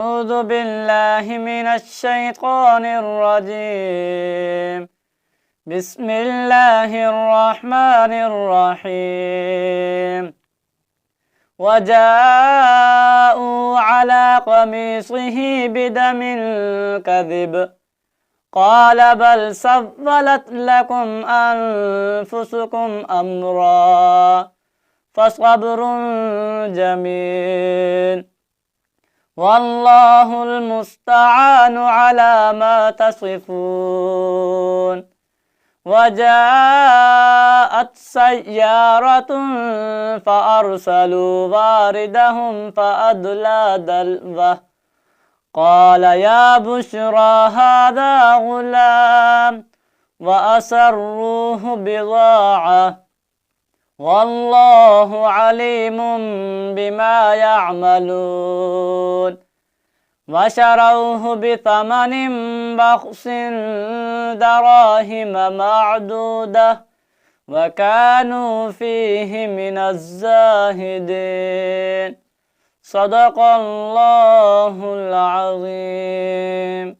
أعوذ بالله من الشيطان الرجيم. بسم الله الرحمن الرحيم. وجاءوا على قميصه بدم كذب قال بل سولت لكم أنفسكم أمرا فصبر جميل والله المستعان على ما تصفون. وجاءت سيارة فأرسلوا واردهم فأدلى دلوه قال يا بشرى هذا غلام وأسروه بضاعة والله عليم بما يعملون. وشروه بثمن بخس دراهم معدودة وكانوا فيه من الزاهدين. صدق الله العظيم.